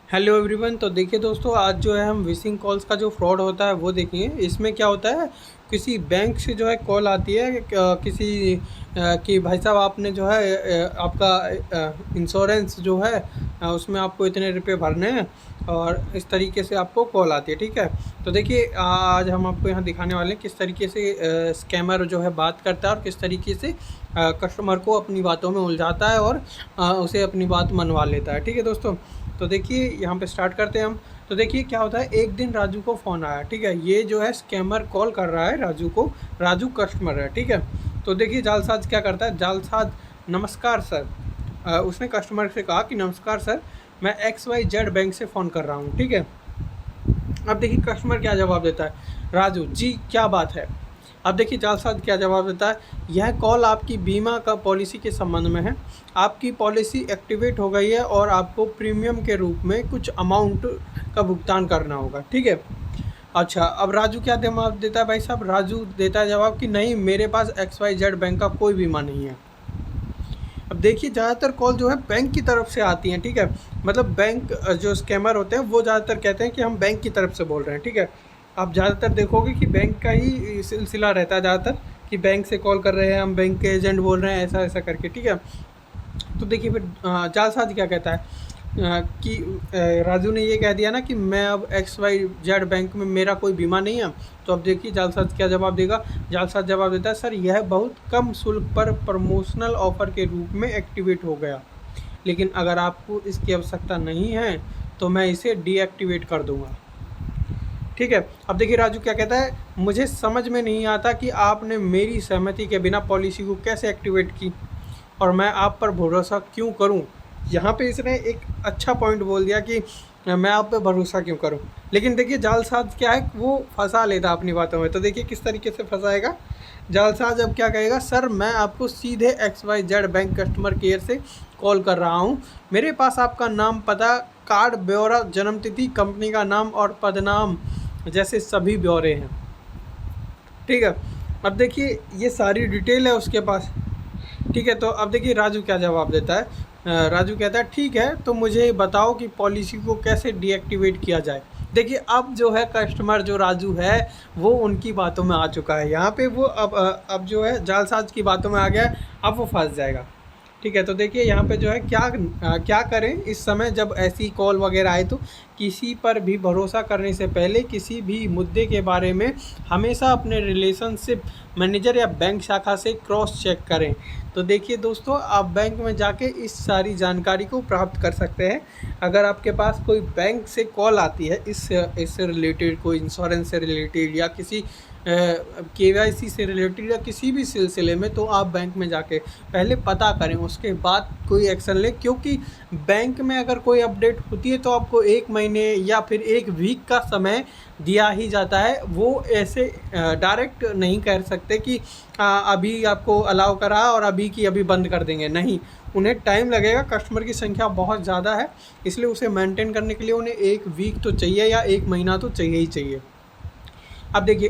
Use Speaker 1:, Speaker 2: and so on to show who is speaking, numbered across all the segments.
Speaker 1: Hello everyone. तो देखिए दोस्तों, आज जो है हम विशिंग कॉल्स का जो फ्रॉड होता है वो देखेंगे। इसमें क्या होता है, किसी बैंक से जो है कॉल आती है किसी कि भाई साहब आपने जो है आपका इंश्योरेंस जो है उसमें आपको इतने रुपए भरने हैं, और इस तरीके से आपको कॉल आती है। ठीक है, तो देखिए आज हम आपको यहाँ दिखाने वाले हैं किस तरीके से स्कैमर जो है बात करता है और किस तरीके से कस्टमर को अपनी बातों में उलझाता है और उसे अपनी बात मनवा लेता है। ठीक है दोस्तों, तो देखिए यहाँ पे स्टार्ट करते हैं हम। तो देखिए क्या होता है, एक दिन राजू को फ़ोन आया। ठीक है, ये जो है स्कैमर कॉल कर रहा है राजू को, राजू कस्टमर है। ठीक है, तो देखिए जालसाज क्या करता है, जालसाज नमस्कार सर, उसने कस्टमर से कहा कि नमस्कार सर, मैं XYZ बैंक से फ़ोन कर रहा हूँ। ठीक है, अब देखिए कस्टमर क्या जवाब देता है, राजू जी क्या बात है। अब देखिए जालसाज क्या जवाब देता है, यह कॉल आपकी बीमा का पॉलिसी के संबंध में है। आपकी पॉलिसी एक्टिवेट हो गई है और आपको प्रीमियम के रूप में कुछ अमाउंट का भुगतान करना होगा। ठीक है, अच्छा अब राजू क्या जवाब देता है भाई साहब, राजू देता है जवाब कि नहीं, मेरे पास XYZ बैंक का कोई बीमा नहीं है। अब देखिए ज़्यादातर कॉल जो है बैंक की तरफ से आती हैं। ठीक है, मतलब बैंक जो स्कैमर होते हैं वो ज़्यादातर कहते हैं कि हम बैंक की तरफ से बोल रहे हैं। ठीक है, आप ज़्यादातर देखोगे कि बैंक का ही सिलसिला रहता है ज़्यादातर, कि बैंक से कॉल कर रहे हैं, हम बैंक के एजेंट बोल रहे हैं, ऐसा ऐसा करके। ठीक है, तो देखिए फिर जालसाज क्या कहता है कि राजू ने ये कह दिया ना कि मैं अब XYZ बैंक में मेरा कोई बीमा नहीं है। तो अब देखिए जालसाज क्या जवाब देगा, जालसाज जवाब देता है, सर यह बहुत कम शुल्क पर प्रमोशनल ऑफर के रूप में एक्टिवेट हो गया, लेकिन अगर आपको इसकी आवश्यकता नहीं है तो मैं इसे डीएक्टिवेट कर दूंगा। ठीक है, अब देखिए राजू क्या कहता है, मुझे समझ में नहीं आता कि आपने मेरी सहमति के बिना पॉलिसी को कैसे एक्टिवेट की, और मैं आप पर भरोसा क्यों करूं। यहाँ पे इसने एक अच्छा पॉइंट बोल दिया कि मैं आप पे भरोसा क्यों करूं। लेकिन देखिए जालसाज क्या है, वो फंसा लेता अपनी बातों में। तो देखिए किस तरीके से फंसाएगा जालसाज। अब क्या कहेगा, सर मैं आपको सीधे XYZ बैंक कस्टमर केयर से कॉल कर रहा हूँ। मेरे पास आपका नाम, पता, कार्ड ब्यौरा, जन्मतिथि, कंपनी का नाम और पदनाम जैसे सभी ब्यौरे हैं। ठीक है, अब देखिए ये सारी डिटेल है उसके पास। ठीक है, तो अब देखिए राजू क्या जवाब देता है, राजू कहता है ठीक है, तो मुझे बताओ कि पॉलिसी को कैसे डीएक्टिवेट किया जाए। देखिए अब जो है कस्टमर जो राजू है वो उनकी बातों में आ चुका है। यहाँ पे वो अब जो है जालसाज की बातों में आ गया है, अब वो फंस जाएगा। ठीक है, तो देखिए यहाँ पे जो है क्या करें इस समय जब ऐसी कॉल वगैरह आए। तो किसी पर भी भरोसा करने से पहले किसी भी मुद्दे के बारे में हमेशा अपने रिलेशनशिप मैनेजर या बैंक शाखा से क्रॉस चेक करें। तो देखिए दोस्तों, आप बैंक में जाके इस सारी जानकारी को प्राप्त कर सकते हैं। अगर आपके पास कोई बैंक से कॉल आती है इससे रिलेटेड, कोई इंश्योरेंस से रिलेटेड या किसी KYC से रिलेटेड या किसी भी सिलसिले में, तो आप बैंक में जाके पहले पता करें, उसके बाद कोई एक्शन लें। क्योंकि बैंक में अगर कोई अपडेट होती है तो आपको 1 महीने या फिर 1 वीक का समय दिया ही जाता है। वो ऐसे डायरेक्ट नहीं कह सकते कि अभी आपको अलाउ करा और अभी की अभी बंद कर देंगे, नहीं, उन्हें टाइम लगेगा। कस्टमर की संख्या बहुत ज़्यादा है, इसलिए उसे मेंटेन करने के लिए उन्हें 1 वीक तो चाहिए या 1 महीना तो चाहिए ही चाहिए। अब देखिए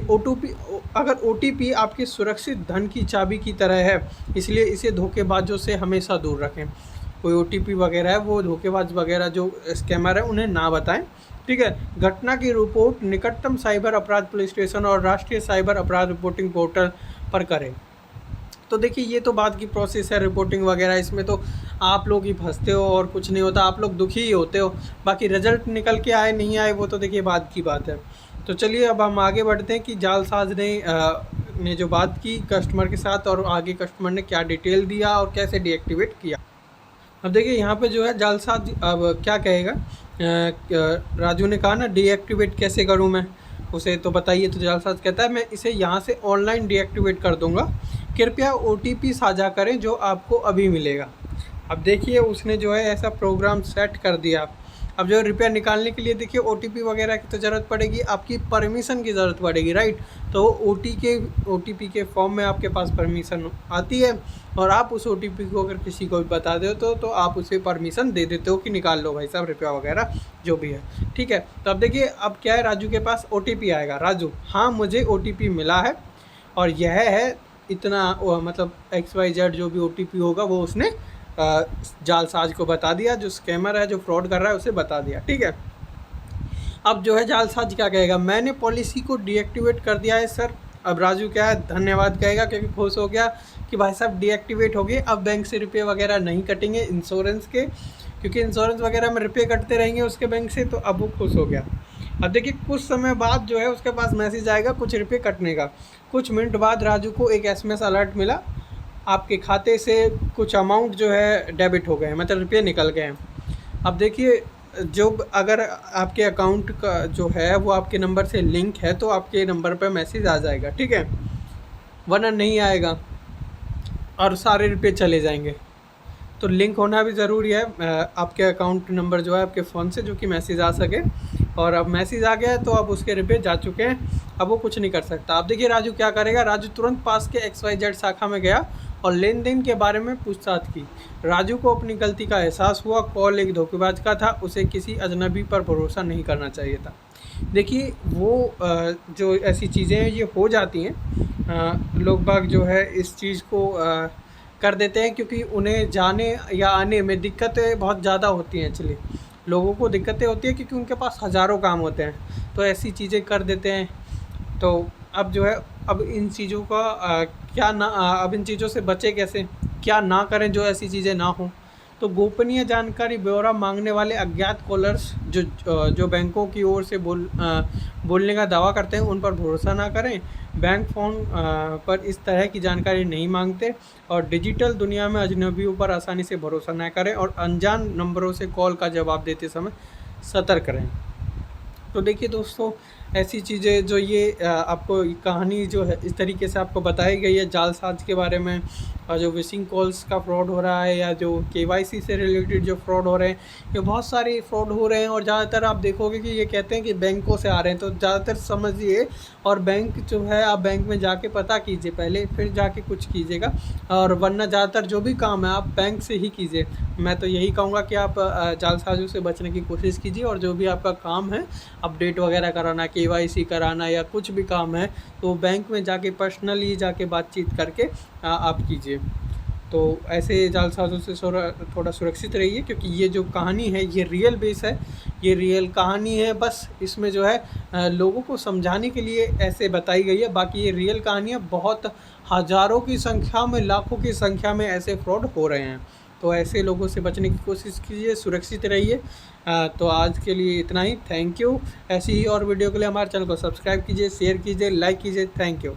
Speaker 1: अगर OTP आपके सुरक्षित धन की चाबी की तरह है, इसलिए इसे धोखेबाजों से हमेशा दूर रखें। कोई OTP वगैरह है वो धोखेबाज वगैरह जो स्कैमर है उन्हें ना बताएं। ठीक है, घटना की रिपोर्ट निकटतम साइबर अपराध पुलिस स्टेशन और राष्ट्रीय साइबर अपराध रिपोर्टिंग पोर्टल पर करें। तो देखिए ये तो बात की प्रोसेस है रिपोर्टिंग वगैरह, इसमें तो आप लोग ही फंसते हो और कुछ नहीं होता, आप लोग दुखी ही होते हो। बाकी रिजल्ट निकल के आए नहीं आए वो तो देखिए बात की बात है। तो चलिए अब हम आगे बढ़ते हैं कि जालसाज ने जो बात की कस्टमर के साथ, और आगे कस्टमर ने क्या डिटेल दिया और कैसे डीएक्टिवेट किया। अब देखिए यहाँ पे जो है जालसाज अब क्या कहेगा, राजू ने कहा ना डीएक्टिवेट कैसे करूँ मैं, उसे तो बताइए। तो जालसाज कहता है मैं इसे यहाँ से ऑनलाइन डीएक्टिवेट कर दूँगा, कृपया OTP साझा करें जो आपको अभी मिलेगा। अब देखिए उसने जो है ऐसा प्रोग्राम सेट कर दिया। अब जो रुपया निकालने के लिए देखिए OTP वगैरह की तो ज़रूरत पड़ेगी, आपकी परमिशन की ज़रूरत पड़ेगी, राइट। तो OTP के फॉर्म में आपके पास परमिशन आती है, और आप उस OTP को अगर किसी को भी बता दो तो आप उसे परमिशन दे देते हो कि निकाल लो भाई साहब रुपया वगैरह जो भी है। ठीक है, तो अब देखिए अब क्या है, राजू के पास OTP आएगा। राजू, हाँ मुझे OTP मिला है, और यह है इतना मतलब XYZ जो भी OTP होगा वो उसने जालसाज को बता दिया, जो स्कैमर है, जो फ्रॉड कर रहा है उसे बता दिया, ठीक है। अब जो है जालसाज क्या कहेगा, मैंने पॉलिसी को डीएक्टिवेट कर दिया है सर। अब राजू क्या है, धन्यवाद कहेगा क्योंकि खुश हो गया कि भाई साहब डीएक्टिवेट हो गए, अब बैंक से रुपये वगैरह नहीं कटेंगे इंश्योरेंस के, क्योंकि इंश्योरेंस वगैरह में रुपये कटते रहेंगे उसके बैंक से, तो अब वो खुश हो गया। अब देखिए कुछ समय बाद जो है उसके पास मैसेज आएगा कुछ रुपये कटने का। कुछ मिनट बाद राजू को एक एसएमएस अलर्ट मिला, आपके खाते से कुछ अमाउंट जो है डेबिट हो गए हैं, मतलब रुपये निकल गए हैं। अब देखिए जो अगर आपके अकाउंट का जो है वो आपके नंबर से लिंक है तो आपके नंबर पर मैसेज आ जाएगा, ठीक है, वरना नहीं आएगा और सारे रुपये चले जाएंगे। तो लिंक होना भी ज़रूरी है आपके अकाउंट नंबर जो है आपके फ़ोन से, जो कि मैसेज आ सके। और अब मैसेज आ गया है तो अब उसके रुपये जा चुके हैं, अब वो कुछ नहीं कर सकता। अब देखिए राजू क्या करेगा, राजू तुरंत पास के XYZ शाखा में गया और लेन देन के बारे में पूछताछ की। राजू को अपनी गलती का एहसास हुआ, कॉल एक धोखेबाज का था, उसे किसी अजनबी पर भरोसा नहीं करना चाहिए था। देखिए वो जो ऐसी चीज़ें हैं ये हो जाती हैं, लोग बाग जो है इस चीज़ को कर देते हैं क्योंकि उन्हें जाने या आने में दिक्कतें बहुत ज़्यादा होती हैं। एक्चुअली लोगों को दिक्कतें होती हैं क्योंकि उनके पास हज़ारों काम होते हैं, तो ऐसी चीज़ें कर देते हैं। तो अब जो है अब इन चीज़ों का अब इन चीज़ों से बचे कैसे, क्या ना करें जो ऐसी चीज़ें ना हों। तो गोपनीय जानकारी ब्यौरा मांगने वाले अज्ञात कॉलर्स जो बैंकों की ओर से बोलने का दावा करते हैं उन पर भरोसा ना करें। बैंक फ़ोन पर इस तरह की जानकारी नहीं मांगते और डिजिटल दुनिया में अजनबियों पर आसानी से भरोसा ना करें और अनजान नंबरों से कॉल का जवाब देते समय सतर्क रहें। तो देखिए दोस्तों ऐसी चीज़ें जो ये आपको कहानी जो है इस तरीके से आपको बताई गई है जालसाज के बारे में, और जो विशिंग कॉल्स का फ्रॉड हो रहा है या जो KYC से रिलेटेड जो फ्रॉड हो रहे हैं, ये बहुत सारे फ्रॉड हो रहे हैं। और ज़्यादातर आप देखोगे कि ये कहते हैं कि बैंकों से आ रहे हैं, तो ज़्यादातर समझिए और बैंक जो है आप बैंक में जाके पता कीजिए पहले, फिर जाके कुछ कीजिएगा, और वरना ज़्यादातर जो भी काम है आप बैंक से ही कीजिए। मैं तो यही कहूँगा कि आप जालसाजों से बचने की कोशिश कीजिए, और जो भी आपका काम है अपडेट वगैरह कराना, KYC कराना या कुछ भी काम है, तो बैंक में जाके पर्सनली जाके बातचीत करके आप कीजिए। तो ऐसे जालसाजों से थोड़ा सुरक्षित रहिए, क्योंकि ये जो कहानी है ये रियल बेस है, ये रियल कहानी है। बस इसमें जो है लोगों को समझाने के लिए ऐसे बताई गई है, बाकी ये रियल कहानी है। बहुत हज़ारों की संख्या में, लाखों की संख्या में ऐसे फ्रॉड हो रहे हैं। तो ऐसे लोगों से बचने की कोशिश कीजिए, सुरक्षित रहिए। तो आज के लिए इतना ही, थैंक यू। ऐसी ही और वीडियो के लिए हमारे चैनल को सब्सक्राइब कीजिए, शेयर कीजिए, लाइक कीजिए, थैंक यू।